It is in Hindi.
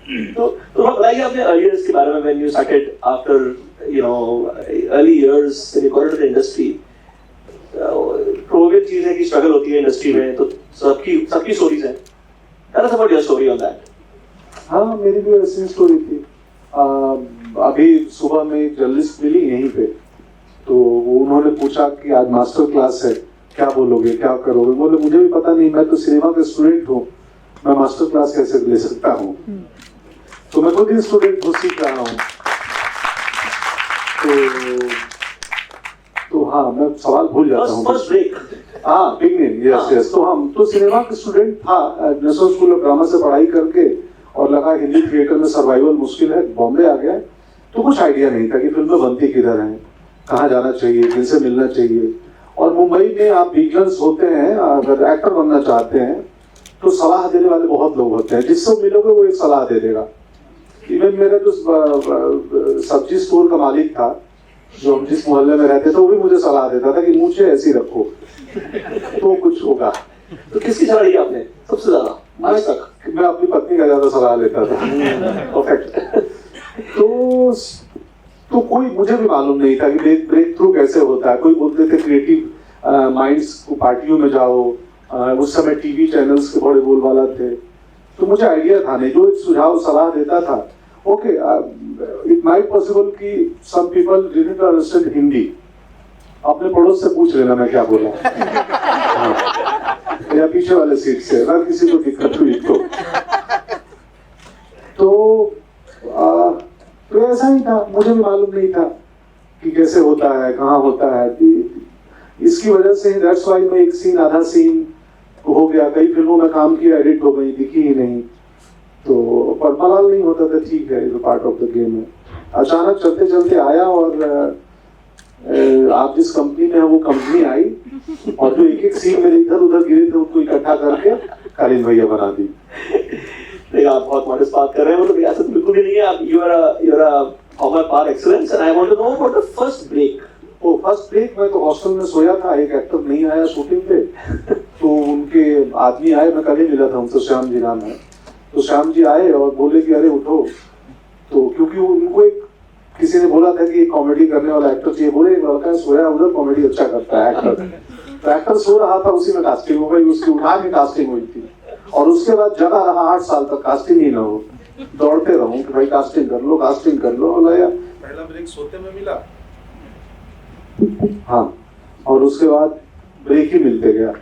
तो बताइए अपने अर्ली ईयर्स के बारे में, when you started after you know early years when you got into the industry. Probable चीज है कि स्ट्रगल होती है इंडस्ट्री में, तो सबकी स्टोरीज हैं। Tell us about your story on that. हाँ, मेरी भी ऐसी स्टोरी थी। अभी सुबह में एक जर्नलिस्ट मिली यहीं पे, तो उन्होंने पूछा कि आज मास्टर क्लास है, क्या बोलोगे, क्या करोगे? बोले मुझे भी पता नहीं, मैं तो सिनेमा का स्टूडेंट हूँ, मैं मास्टर क्लास कैसे ले सकता हूँ। तो मैं खुद ही स्टूडेंट हूँ, सीख रहा हूँ। तो हाँ, मैं सवाल भूल जाता हूँ। फर्स्ट ब्रेक, हाँ, बिगनिंग, यस। तो हम तो सिनेमा का स्टूडेंट था, नेशनल स्कूल ऑफ ड्रामा से पढ़ाई करके, और लगा हिंदी थिएटर में सर्वाइवल मुश्किल है, बॉम्बे आ गया। तो कुछ आइडिया नहीं था कि फिल्में बनती किधर हैं, कहाँ जाना चाहिए, किनसे मिलना चाहिए। और मुंबई में आप विजिलेंस होते हैं, अगर एक्टर बनना चाहते हैं तो सलाह देने वाले बहुत लोग होते हैं, जिससे मिलोगे वो एक सलाह दे देगा। इवन मेरा जो सब्जी स्टोर का मालिक था, जो हम जिस मोहल्ले में रहते थे, वो भी मुझे सलाह देता था कि मुझे ऐसी रखो तो कुछ होगा। तो किसकी सलाह ली आपने सबसे ज्यादा आज तक? मैं अपनी पत्नी का ज्यादा सलाह लेता था। परफेक्ट। तो कोई मुझे भी मालूम नहीं था कि ब्रेक थ्रू कैसे होता है। कोई बोलते थे क्रिएटिव माइंड्स को पार्टियों में जाओ, उस समय टीवी चैनल्स के बड़े बोलबाला थे, तो मुझे आइडिया था नहीं। जो एक सुझाव सलाह देता था, ओके इट माइट पॉसिबल कि some people didn't understand Hindi, अपने पड़ोस से पूछ लेना मैं क्या बोला। या पीछे वाले सीट से, अगर किसी को दिक्कत हुई तो ऐसा ही था। मुझे भी मालूम नहीं था कि कैसे होता है, कहाँ होता है। इसकी वजह से दैट्स व्हाई मैं एक सीन, आधा सीन हो गया, कई फिल्मों में काम किया, एडिट हो गई, दिखी ही नहीं। तो पर मलाल नहीं होता था, ठीक है, ये पार्ट ऑफ द गेम है। अचानक चलते चलते आया, और आप जिस कंपनी में है वो कंपनी आई, और जो एक एक सीन मेरे इधर उधर गिरे थे उनको इकट्ठा करके कालीन भैया बना दी। आप बहुत मॉडेस्ट बात कर रहे हैं, मतलब ऐसा तो बिल्कुल भी नहीं है। आप you are a former par excellence, and I want to know about the first break. वो फर्स्ट ब्रेक में तो हॉस्टल में सोया था, एक एक्टर नहीं आया शूटिंग पे, तो उनके आदमी आए, मैं कल ही मिला था उनसे, श्याम जी नाम है। तो श्याम जी आए और बोले कि अरे उठो। तो क्योंकि उनको एक किसी ने बोला था कि कॉमेडी करने वाला एक्टर चाहिए, बोले लड़का सोया उधर, कॉमेडी अच्छा करता है एक्टर। तो एक्टर सो रहा था, उसी में कास्टिंग हो गई, उसकी उठा के कास्टिंग हुई थी। और उसके बाद जगा रहा 8 साल तक, कास्टिंग ही ना हो, दौड़ते रहूं कि भाई कास्टिंग कर लो, कास्टिंग कर लो। पहला ब्रेक सोते में मिला। हाँ, और उसके बाद ब्रेक ही मिलते गया।